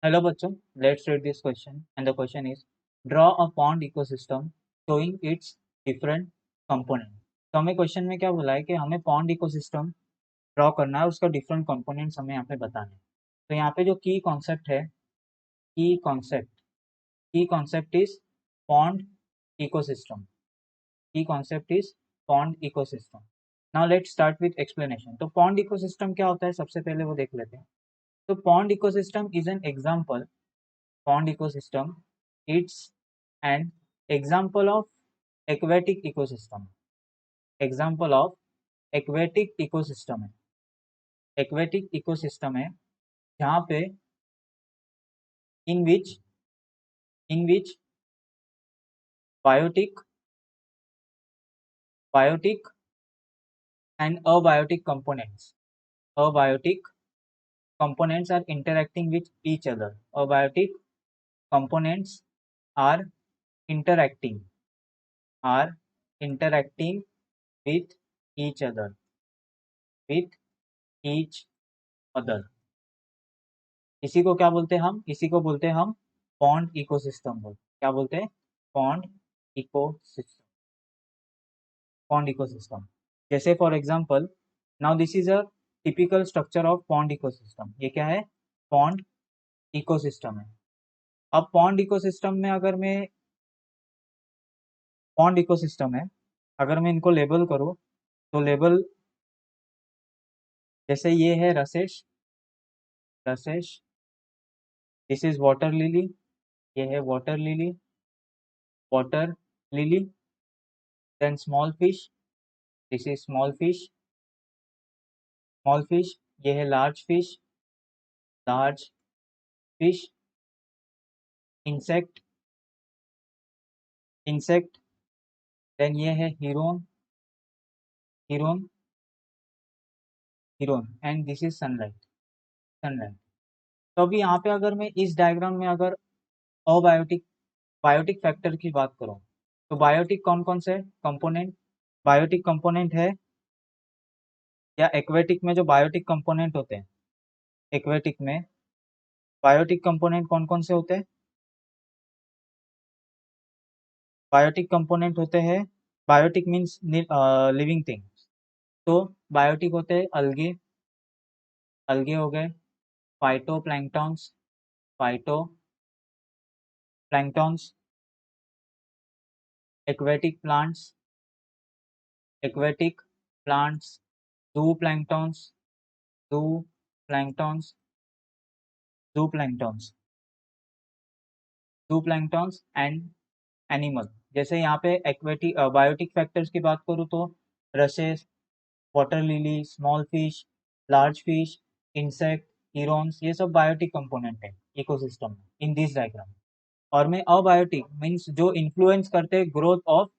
Hello बच्चों, let's read this question and the question is draw a pond ecosystem showing its different component। तो हमें question में क्या बोला है कि हमें पॉन्ड इकोसिस्टम ड्रॉ करना है, उसका डिफरेंट कंपोनेंट्स हमें यहाँ पे बताने हैं। तो यहाँ पे जो की कॉन्सेप्ट है, की कॉन्सेप्ट इज पॉन्ड इकोसिस्टम। की concept is pond ecosystem. Now let's start with explanation. तो पॉन्ड इकोसिस्टम क्या होता है, सबसे पहले वो देख लेते हैं। तो pond ecosystem is an example pond ecosystem, it's an example of aquatic ecosystem। Example of aquatic ecosystem है, एक्वेटिक इकोसिस्टम है जहाँ पे in which biotic biotic and abiotic components are interacting with each other। abiotic components are interacting are interacting with each other with each other। इसी को क्या बोलते हैं हम, इसी को बोलते हैं हम पॉन्ड इकोसिस्टम। क्या बोलते हैं? Pond ecosystem. पॉन्ड इकोसिस्टम जैसे for example, now this is a typical structure of pond ecosystem. ये क्या है? पॉन्ड इकोसिस्टम है। अब पॉन्ड इकोसिस्टम में अगर मैं पॉन्ड इकोसिस्टम है, अगर मैं इनको लेबल करूँ तो लेबल जैसे ये है rushes, this is water lily, ये है water lily, then small fish, this is small fish, ये है लार्ज फिश, इंसेक्ट, देन ये है heron and this is sunlight. तो अभी यहाँ पे अगर मैं इस डायग्राम में अगर बायोटिक फैक्टर की बात करूँ तो बायोटिक कौन कौन से कंपोनेंट बायोटिक कंपोनेंट है, या एक्वेटिक में जो बायोटिक कंपोनेंट होते हैं, एक्वेटिक में बायोटिक कंपोनेंट कौन कौन से होते हैं? बायोटिक कंपोनेंट होते हैं, बायोटिक मीन्स लिविंग थिंग्स। तो बायोटिक होते हैं अलगे हो गए, phytoplanktons, aquatic plants, zooplankton and animal. जैसे यहाँ पे एक्वेटिक बायोटिक फैक्टर्स की बात करूँ तो रसेस, water lily, small fish, large fish, insect, Heron's, ये सब बायोटिक कंपोनेंट है इकोसिस्टम में इन दिस डायग्राम। और में अबायोटिक मीन्स जो इन्फ्लुएंस करते हैं ग्रोथ ऑफ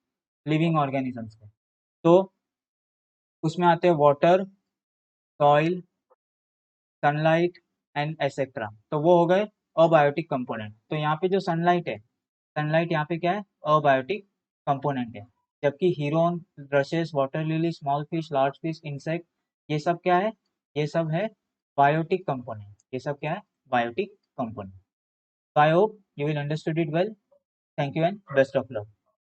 लिविंग ऑर्गेनिजम्स को, तो उसमें आते हैं water, soil, sunlight and etcetera. तो वो हो गए अबायोटिक कंपोनेंट। तो यहाँ पे जो सनलाइट है, सनलाइट यहाँ पे क्या है? अबायोटिक कंपोनेंट है। जबकि Heron, rashes, water lily, small fish, large fish, insect, ये सब क्या है? ये सब है बायोटिक कंपोनेंट। ये सब क्या है? Biotic component. I hope you will understood it well. Thank you and best of luck.